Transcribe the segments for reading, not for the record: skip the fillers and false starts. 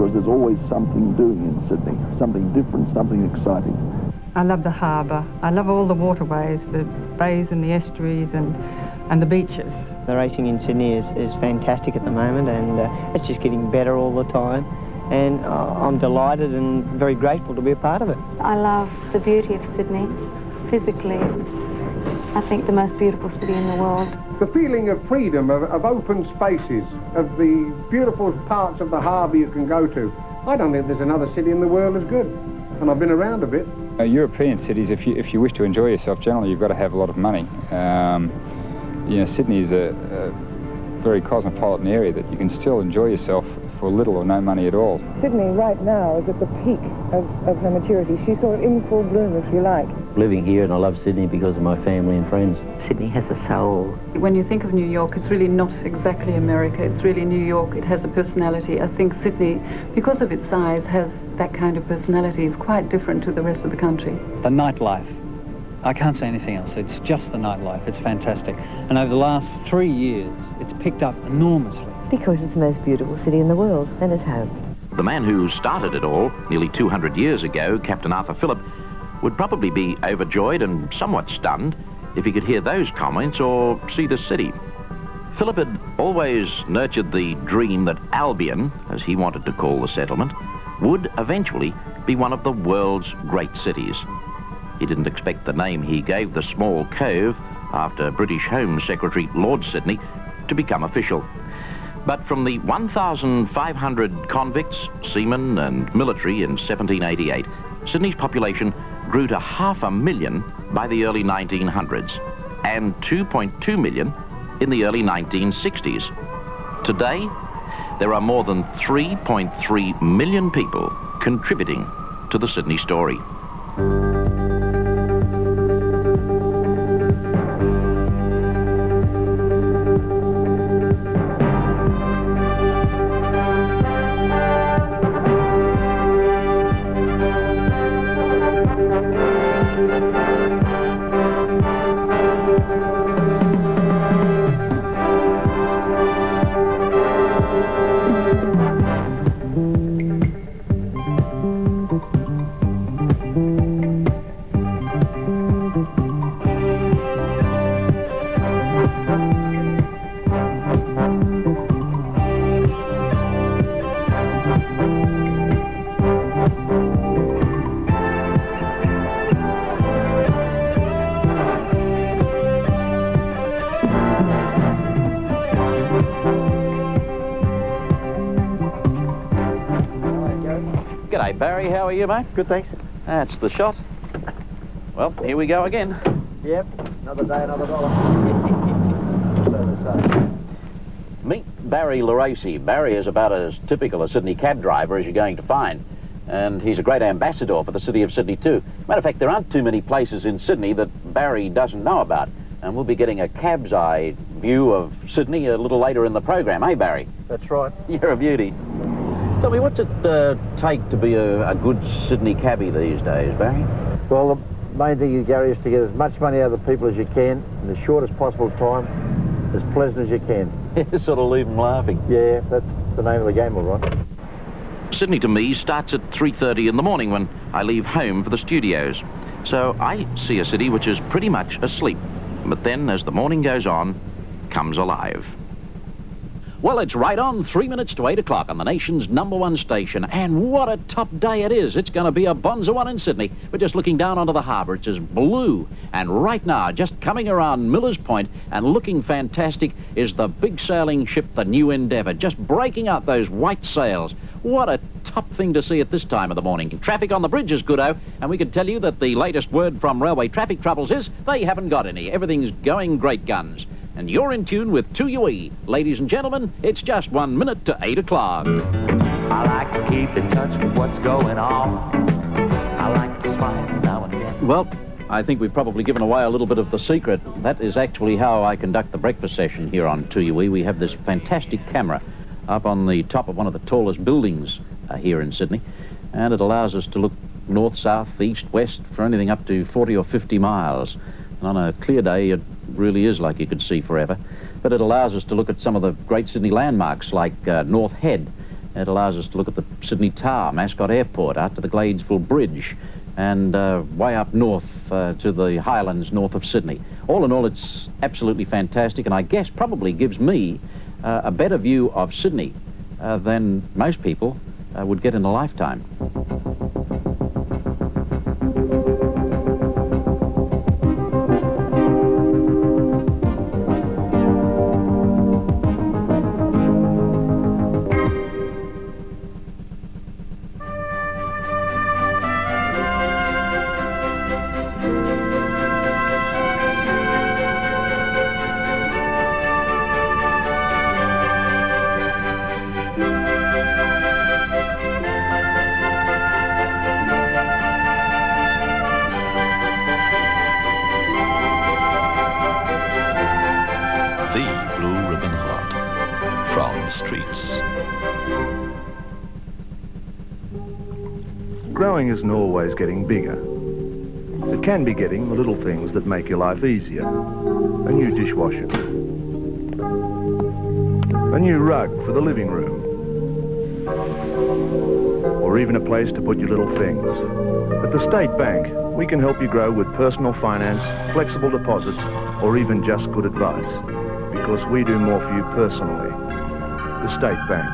because there's always something doing in Sydney, something different, something exciting. I love the harbour. I love all the waterways, the bays and the estuaries and the beaches. The racing in Sydney is fantastic at the moment, and it's just getting better all the time. And I'm delighted and very grateful to be a part of it. I love the beauty of Sydney. Physically, it's, I think, the most beautiful city in the world. The feeling of freedom, of open spaces, of the beautiful parts of the harbour you can go to. I don't think there's another city in the world as good, and I've been around a bit. European cities, if you wish to enjoy yourself, generally you've got to have a lot of money. You know, Sydney is a very cosmopolitan area that you can still enjoy yourself for little or no money at all. Sydney right now is at the peak of her maturity. She's sort of in full bloom, if you like. Living here, and I love Sydney because of my family and friends. Sydney has a soul. When you think of New York, it's really not exactly America. It's really New York. It has a personality. I think Sydney, because of its size, has that kind of personality. It's quite different to the rest of the country. The nightlife. I can't say anything else. It's just the nightlife. It's fantastic. And over the last 3 years, it's picked up enormously. Because it's the most beautiful city in the world, and it's home. The man who started it all nearly 200 years ago, Captain Arthur Phillip, would probably be overjoyed and somewhat stunned if he could hear those comments or see the city. Phillip had always nurtured the dream that Albion, as he wanted to call the settlement, would eventually be one of the world's great cities. He didn't expect the name he gave the small cove after British Home Secretary Lord Sydney to become official. But from the 1,500 convicts, seamen and military in 1788, Sydney's population grew to 500,000 by the early 1900s and 2.2 million in the early 1960s. Today, there are more than 3.3 million people contributing to the Sydney story. G'day, Barry. How are you, mate? Good, thanks. That's the shot. Well, here we go again. Yep, another day, another dollar. Meet Barry Laracy. Barry is about as typical a Sydney cab driver as you're going to find. And he's a great ambassador for the city of Sydney too. Matter of fact, there aren't too many places in Sydney that Barry doesn't know about. And we'll be getting a cab's eye view of Sydney a little later in the program, eh, Barry? That's right. You're a beauty. Tell me, what's it take to be a good Sydney cabbie these days, Barry? Well, the main thing, Gary, is to get as much money out of the people as you can in the shortest possible time, as pleasant as you can. Sort of leave them laughing. Yeah, that's the name of the game, all right. Sydney to me starts at 3:30 in the morning when I leave home for the studios. So I see a city which is pretty much asleep. But then, as the morning goes on, comes alive. Well, it's right on 3 minutes to 8 o'clock on the nation's #1 station. And what a top day it is. It's going to be a bonza one in Sydney. We're just looking down onto the harbour. It's as blue. And right now, just coming around Millers Point and looking fantastic is the big sailing ship, the New Endeavour, just breaking out those white sails. What a top thing to see at this time of the morning. Traffic on the bridge is good-o, and we can tell you that the latest word from Railway Traffic Troubles is they haven't got any. Everything's going great guns. And you're in tune with 2UE. Ladies and gentlemen, it's just 1 minute to 8 o'clock. I like to keep in touch with what's going on. I like to smile now and then. Well, I think we've probably given away a little bit of the secret. That is actually how I conduct the breakfast session here on 2UE. We have this fantastic camera up on the top of one of the tallest buildings here in Sydney, and it allows us to look north, south, east, west for anything up to 40 or 50 miles. And on a clear day, it really is like you could see forever. But it allows us to look at some of the great Sydney landmarks like North Head It allows us to look at the Sydney Tower, Mascot Airport, out to the Gladesville Bridge, and way up north to the highlands north of Sydney. All in all, it's absolutely fantastic, and I guess probably gives me a better view of Sydney than most people would get in a lifetime. Growing isn't always getting bigger. It can be getting the little things that make your life easier. A new dishwasher. A new rug for the living room. Or even a place to put your little things. At the State Bank, we can help you grow with personal finance, flexible deposits, or even just good advice. Because we do more for you personally. The State Bank.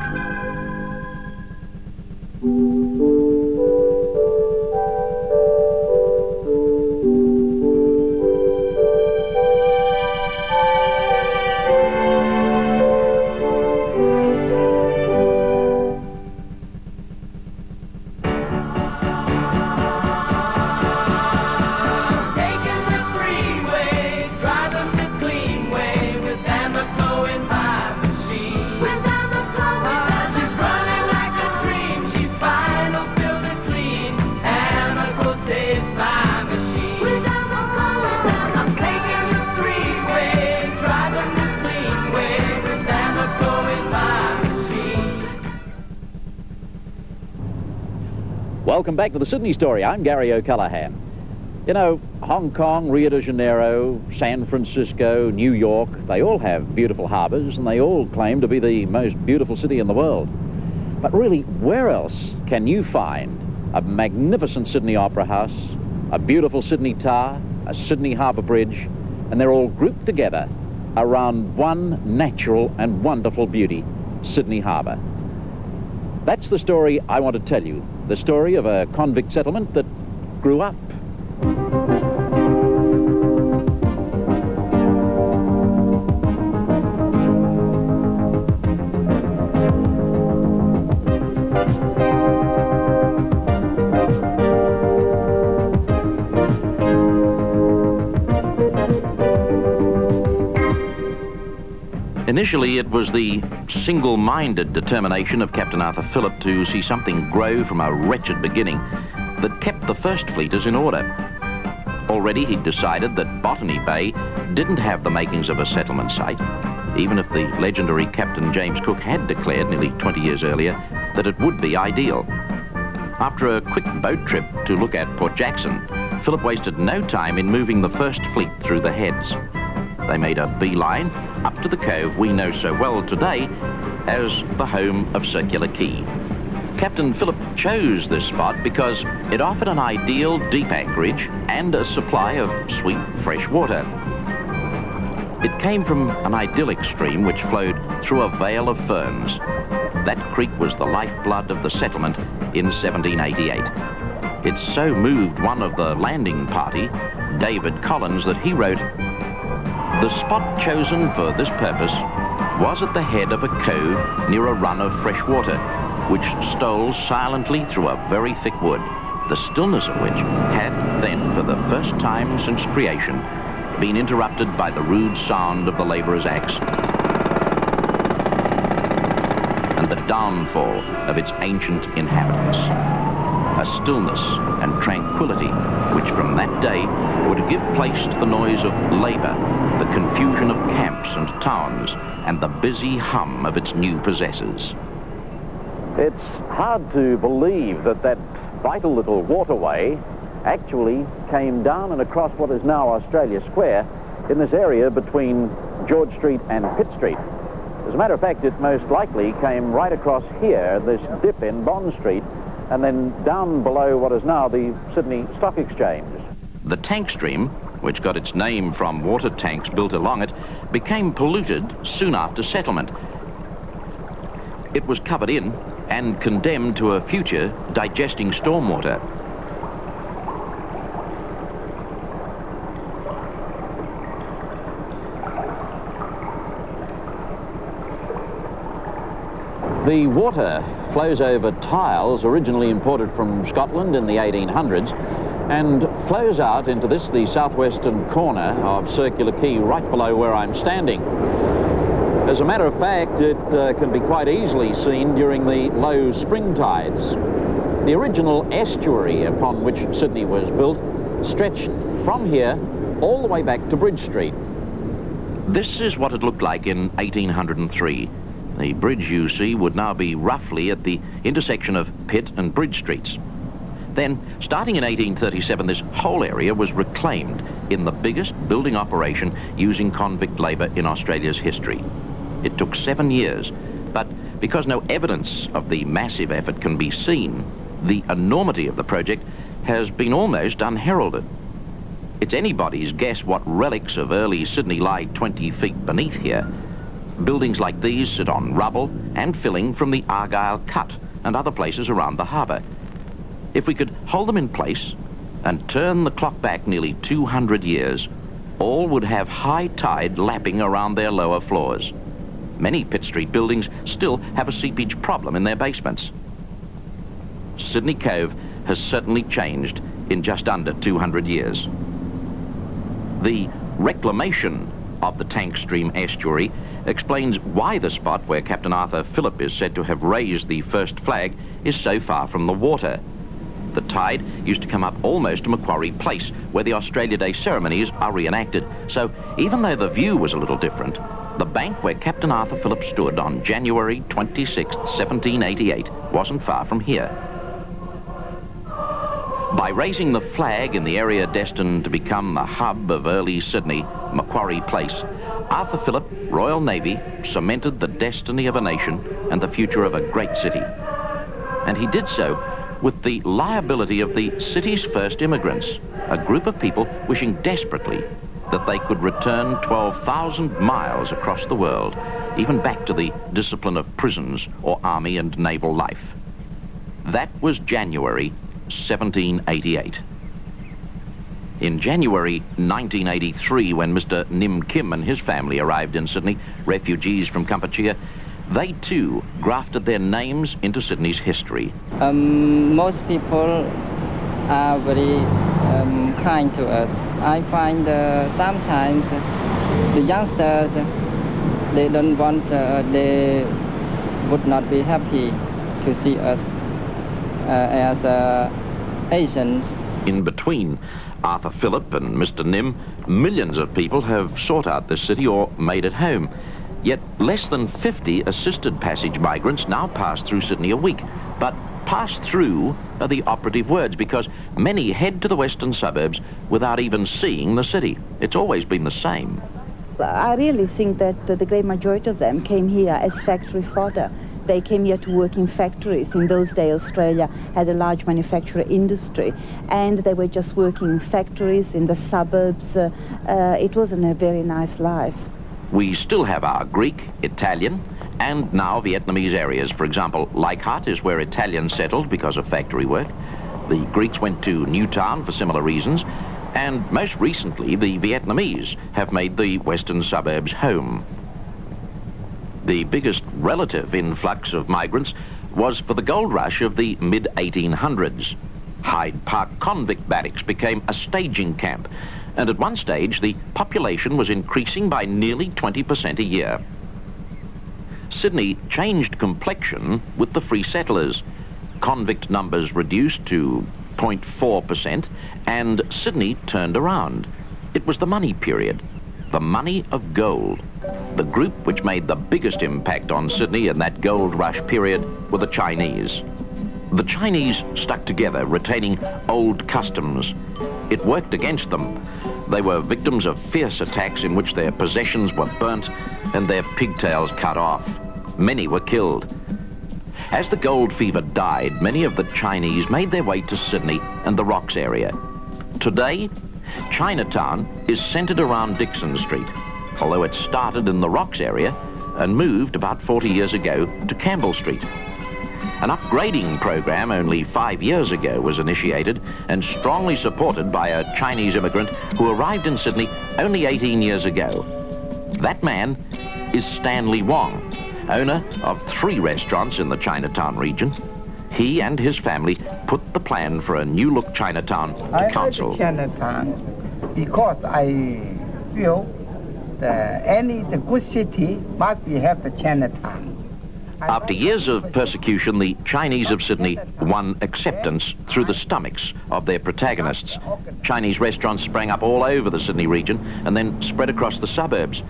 Welcome back to the Sydney Story. I'm Gary O'Callaghan. You know, Hong Kong, Rio de Janeiro, San Francisco, New York, they all have beautiful harbours and they all claim to be the most beautiful city in the world. But really, where else can you find a magnificent Sydney Opera House, a beautiful Sydney Tower, a Sydney Harbour Bridge, and they're all grouped together around one natural and wonderful beauty, Sydney Harbour. That's the story I want to tell you, the story of a convict settlement that grew up. Initially, it was the single-minded determination of Captain Arthur Phillip to see something grow from a wretched beginning that kept the First Fleeters in order. Already he'd decided that Botany Bay didn't have the makings of a settlement site, even if the legendary Captain James Cook had declared nearly 20 years earlier that it would be ideal. After a quick boat trip to look at Port Jackson, Phillip wasted no time in moving the First Fleet through the heads. They made a beeline up to the cove we know so well today as the home of Circular Quay. Captain Phillip chose this spot because it offered an ideal deep anchorage and a supply of sweet, fresh water. It came from an idyllic stream which flowed through a vale of ferns. That creek was the lifeblood of the settlement in 1788. It so moved one of the landing party, David Collins, that he wrote, "The spot chosen for this purpose was at the head of a cove near a run of fresh water, which stole silently through a very thick wood, the stillness of which had then, for the first time since creation, been interrupted by the rude sound of the labourer's axe and the downfall of its ancient inhabitants. A stillness and tranquility which from that day would give place to the noise of labour, the confusion of camps and towns, and the busy hum of its new possessors." It's hard to believe that that vital little waterway actually came down and across what is now Australia Square in this area between George Street and Pitt Street. As a matter of fact, it most likely came right across here, this dip in Bond Street, and then down below what is now the Sydney Stock Exchange. The tank stream, which got its name from water tanks built along it, became polluted soon after settlement. It was covered in and condemned to a future digesting stormwater. The water flows over tiles originally imported from Scotland in the 1800s and flows out into this, the southwestern corner of Circular Quay, right below where I'm standing. As a matter of fact, it can be quite easily seen during the low spring tides. The original estuary upon which Sydney was built stretched from here all the way back to Bridge Street. This is what it looked like in 1803. The bridge you see would now be roughly at the intersection of Pitt and Bridge Streets. Then, starting in 1837, this whole area was reclaimed in the biggest building operation using convict labour in Australia's history. It took 7 years, but because no evidence of the massive effort can be seen, the enormity of the project has been almost unheralded. It's anybody's guess what relics of early Sydney lie 20 feet beneath here. Buildings like these sit on rubble and filling from the Argyle Cut and other places around the harbour. If we could hold them in place and turn the clock back nearly 200 years, all would have high tide lapping around their lower floors. Many Pitt Street buildings still have a seepage problem in their basements. Sydney Cove has certainly changed in just under 200 years. The reclamation of the Tank Stream estuary explains why the spot where Captain Arthur Phillip is said to have raised the first flag is so far from the water. The tide used to come up almost to Macquarie Place, where the Australia Day ceremonies are reenacted. So even though the view was a little different, the bank where Captain Arthur Phillip stood on January 26, 1788 wasn't far from here. By raising the flag in the area destined to become the hub of early Sydney, Macquarie Place, Arthur Phillip, Royal Navy, cemented the destiny of a nation and the future of a great city. And he did so with the liability of the city's first immigrants, a group of people wishing desperately that they could return 12,000 miles across the world, even back to the discipline of prisons or army and naval life. That was January 1788. In January 1983, when Mr. Nim Kim and his family arrived in Sydney, refugees from Kampuchea, they too grafted their names into Sydney's history. Most people are very kind to us. I find sometimes the youngsters, they don't want, they would not be happy to see us as Asians. In between Arthur Phillip and Mr. Nim, millions of people have sought out this city or made it home. Yet less than 50 assisted passage migrants now pass through Sydney a week. But pass through are the operative words, because many head to the western suburbs without even seeing the city. It's always been the same. I really think that the great majority of them came here as factory fodder. They came here to work in factories. In those days, Australia had a large manufacturing industry, and they were just working in factories in the suburbs. It wasn't a very nice life. We still have our Greek, Italian, and now Vietnamese areas. For example, Leichhardt is where Italians settled because of factory work. The Greeks went to Newtown for similar reasons, and most recently, the Vietnamese have made the western suburbs home. The biggest relative influx of migrants was for the gold rush of the mid-1800s. Hyde Park convict barracks became a staging camp, and at one stage the population was increasing by nearly 20% a year. Sydney changed complexion with the free settlers. Convict numbers reduced to 0.4%, and Sydney turned around. It was the money period, the money of gold. The group which made the biggest impact on Sydney in that gold rush period were the Chinese. The Chinese stuck together, retaining old customs. It worked against them. They were victims of fierce attacks in which their possessions were burnt and their pigtails cut off. Many were killed. As the gold fever died, many of the Chinese made their way to Sydney and the Rocks area. Today, Chinatown is centred around Dixon Street, although it started in the Rocks area and moved about 40 years ago to Campbell Street. An upgrading program only 5 years ago was initiated and strongly supported by a Chinese immigrant who arrived in Sydney only 18 years ago. That man is Stanley Wong, owner of 3 restaurants in the Chinatown region. He and his family put the plan for a new-look Chinatown to council. I like Chinatown because I feel the good city must have the Chinatown. After years of persecution, the Chinese of Sydney won acceptance through the stomachs of their protagonists. Chinese restaurants sprang up all over the Sydney region and then spread across the suburbs.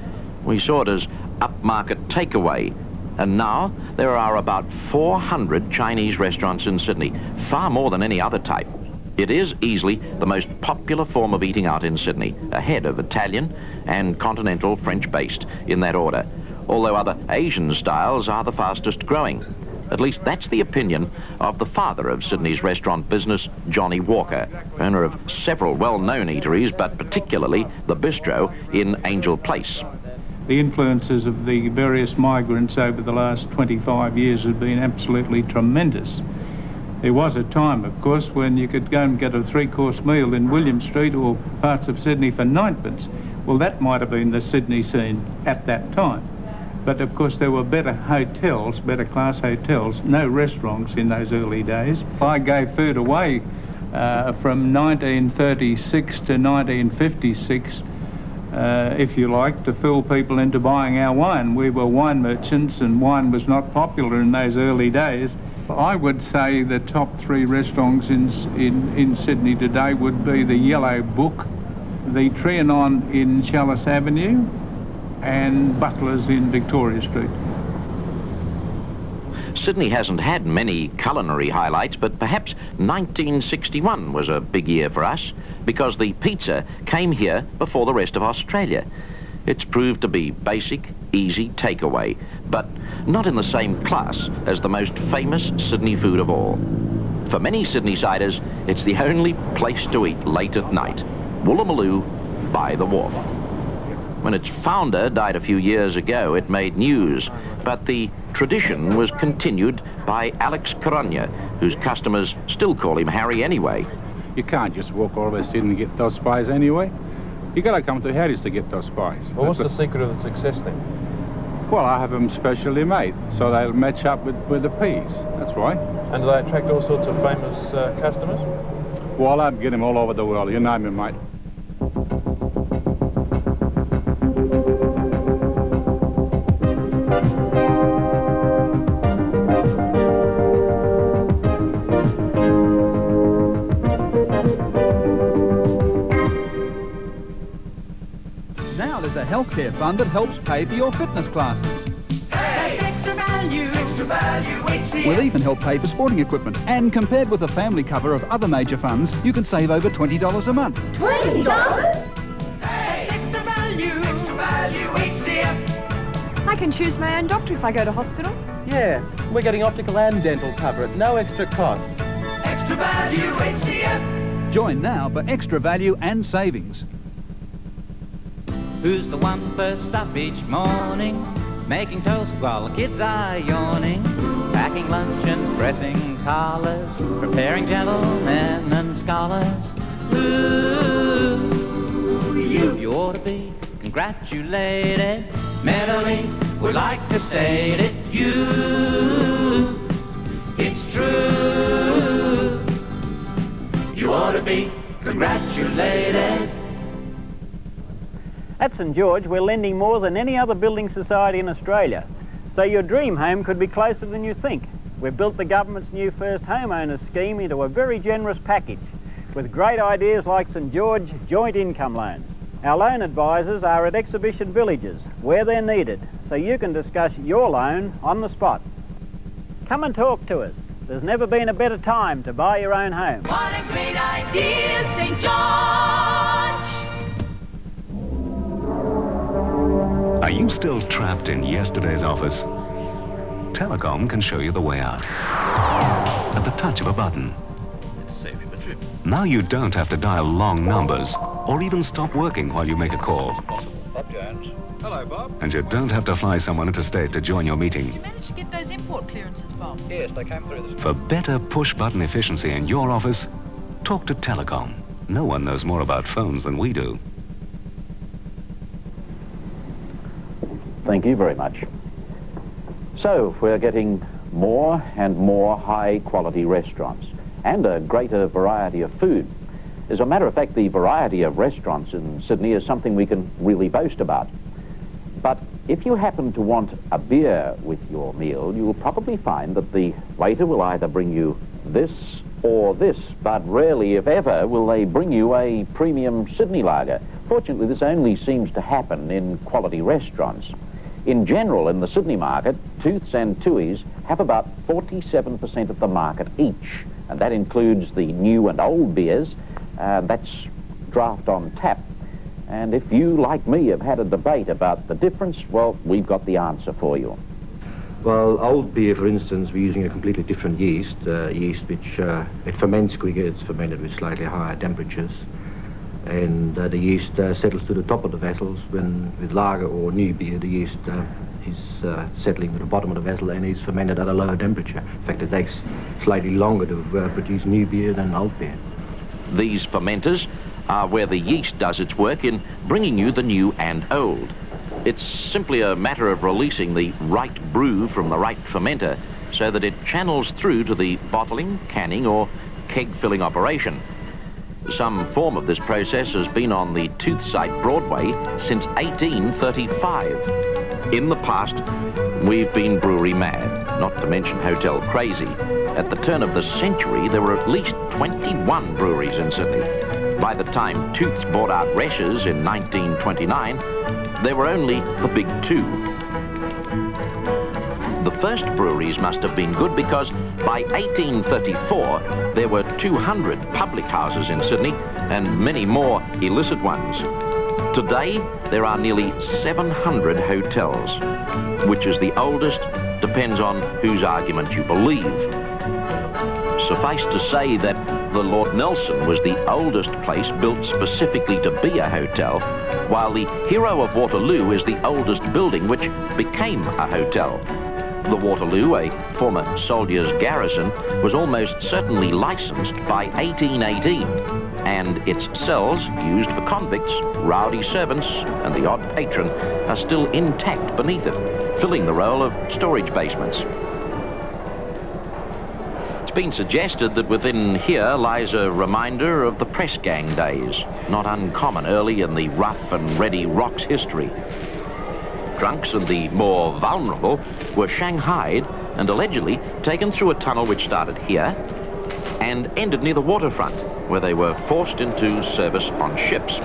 We saw it as upmarket takeaway, and now there are about 400 Chinese restaurants in Sydney, far more than any other type. It is easily the most popular form of eating out in Sydney, ahead of Italian and continental French-based in that order, although other Asian styles are the fastest growing. At least that's the opinion of the father of Sydney's restaurant business, Johnny Walker, owner of several well-known eateries, but particularly the Bistro in Angel Place. The influences of the various migrants over the last 25 years have been absolutely tremendous. There was a time, of course, when you could go and get a 3-course meal in William Street or parts of Sydney for 9p. Well, that might have been the Sydney scene at that time. But of course there were better hotels, better class hotels, no restaurants in those early days. I gave food away from 1936 to 1956, if you like, to fool people into buying our wine. We were wine merchants and wine was not popular in those early days. I would say the top 3 restaurants in Sydney today would be the Yellow Book, the Trianon in Chalice Avenue, and Butler's in Victoria Street. Sydney hasn't had many culinary highlights, but perhaps 1961 was a big year for us because the pizza came here before the rest of Australia. It's proved to be basic, easy takeaway, but not in the same class as the most famous Sydney food of all. For many Sydneysiders, it's the only place to eat late at night. Woolloomooloo by the Wharf. When its founder died a few years ago, it made news, but the tradition was continued by Alex Coronia, whose customers still call him Harry anyway. You can't just walk all over Sydney and get those pies anyway. You got to come to Harry's to get those pies. Well, what's the secret of the success then? Well, I have them specially made, so they'll match up with the peas. That's why. And do they attract all sorts of famous customers? Well, I'd get them all over the world. You name it, mate. Now there's a healthcare fund that helps pay for your fitness classes. That's extra value. Extra value HCF. We'll even help pay for sporting equipment. And compared with the family cover of other major funds, you can save over $20 a month. $20? That's extra value. Extra value HCF. I can choose my own doctor if I go to hospital. Yeah, we're getting optical and dental cover at no extra cost. Extra value HCF. Join now for extra value and savings. Who's the one first up each morning, making toast while the kids are yawning, packing lunch and pressing collars, preparing gentlemen and scholars? Ooh, you ought to be congratulated. Mentally, would like to state it. You, it's true. You ought to be congratulated. At St George, we're lending more than any other building society in Australia, so your dream home could be closer than you think. We've built the government's new First Homeowners scheme into a very generous package, with great ideas like St George Joint Income Loans. Our loan advisors are at exhibition villages, where they're needed, so you can discuss your loan on the spot. Come and talk to us. There's never been a better time to buy your own home. What a great idea, St. George! Are you still trapped in yesterday's office? Telecom can show you the way out. At the touch of a button. Save him a trip. Now you don't have to dial long numbers or even stop working while you make a call. Bob Jones. Hello, Bob. And you don't have to fly someone interstate to join your meeting. Did you manage to get those import clearances, Bob? Yes, they came through this. For better push-button efficiency in your office, talk to Telecom. No one knows more about phones than we do. Thank you very much. So, we're getting more and more high-quality restaurants and a greater variety of food. As a matter of fact, the variety of restaurants in Sydney is something we can really boast about. But if you happen to want a beer with your meal, you'll probably find that the waiter will either bring you this or this, but rarely, if ever, will they bring you a premium Sydney lager. Fortunately, this only seems to happen in quality restaurants. In general, in the Sydney market, Tooths and Tooheys have about 47% of the market each, and that includes the new and old beers. That's draft on tap. And if you, like me, have had a debate about the difference, well, we've got the answer for you. Well, old beer, for instance, we're using a completely different yeast, which it ferments quicker. It's fermented with slightly higher temperatures. And the yeast settles to the top of the vessels, when with lager or new beer, the yeast is settling to the bottom of the vessel and is fermented at a lower temperature. In fact, it takes slightly longer to produce new beer than old beer. These fermenters are where the yeast does its work in bringing you the new and old. It's simply a matter of releasing the right brew from the right fermenter so that it channels through to the bottling, canning or keg filling operation. Some form of this process has been on the Tooth site Broadway since 1835. In the past, we've been brewery mad, not to mention hotel crazy. At the turn of the century, there were at least 21 breweries in Sydney. By the time Tooths bought out Resch's in 1929, there were only the big two. The first breweries must have been good because by 1834 there were 200 public houses in Sydney and many more illicit ones. Today there are nearly 700 hotels. Which is the oldest depends on whose argument you believe. Suffice to say that the Lord Nelson was the oldest place built specifically to be a hotel, while the Hero of Waterloo is the oldest building which became a hotel. The Waterloo, a former soldiers' garrison, was almost certainly licensed by 1818, and its cells, used for convicts, rowdy servants, and the odd patron, are still intact beneath it, filling the role of storage basements. It's been suggested that within here lies a reminder of the press gang days, not uncommon early in the rough and ready Rock's history. Drunks and the more vulnerable were shanghaied and allegedly taken through a tunnel which started here and ended near the waterfront, where they were forced into service on ships.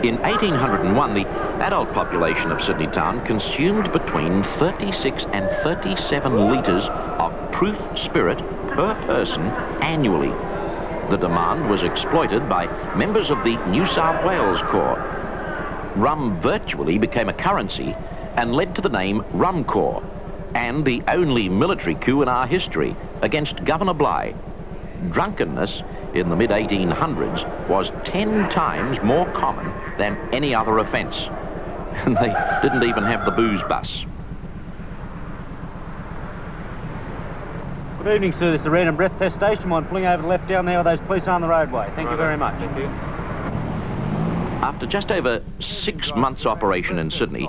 In 1801, the adult population of Sydney town consumed between 36 and 37 litres of proof spirit per person annually. The demand was exploited by members of the New South Wales Corps. Rum virtually became a currency and led to the name Rum Corps, and the only military coup in our history against Governor Bligh. Drunkenness in the mid-1800s was 10 times more common than any other offence. And they didn't even have the booze bus. Good evening, sir. This is the random breath test station. One pulling over the left down there with those police on the roadway. Thank you very much. Thank you. After just over 6 months' operation in Sydney,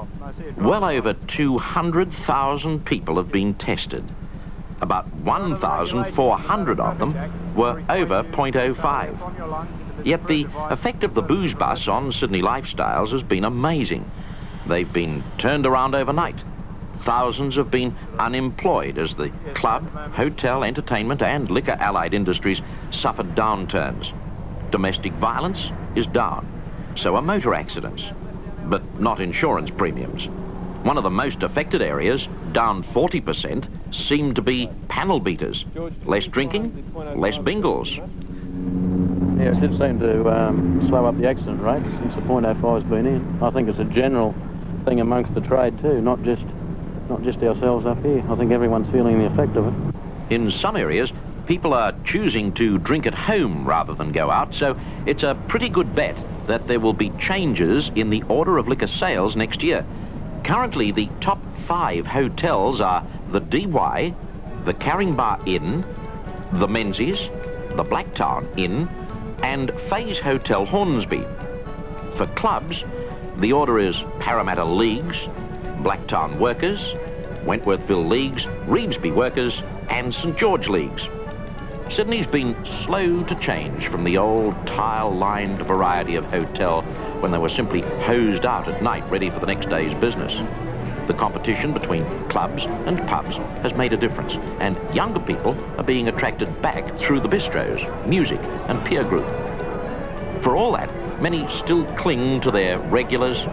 well over 200,000 people have been tested. About 1,400 of them were over 0.05. Yet the effect of the booze bus on Sydney lifestyles has been amazing. They've been turned around overnight. Thousands have been unemployed as the club, hotel, entertainment and liquor-allied industries suffered downturns. Domestic violence is down. So are motor accidents, but not insurance premiums. One of the most affected areas, down 40%, seem to be panel beaters. Less drinking, less bingles. Yeah, it did seem to slow up the accident rate since the .05's been in. I think it's a general thing amongst the trade too, not just ourselves up here. I think everyone's feeling the effect of it. In some areas, people are choosing to drink at home rather than go out, so it's a pretty good bet that there will be changes in the order of liquor sales next year. Currently, the top 5 hotels are the DY, the Caringbah Inn, the Menzies, the Blacktown Inn, and Fays Hotel Hornsby. For clubs, the order is Parramatta Leagues, Blacktown Workers, Wentworthville Leagues, Revesby Workers, and St George Leagues. Sydney's been slow to change from the old tile-lined variety of hotel when they were simply hosed out at night ready for the next day's business. The competition between clubs and pubs has made a difference, and younger people are being attracted back through the bistros, music and peer group. For all that, many still cling to their regulars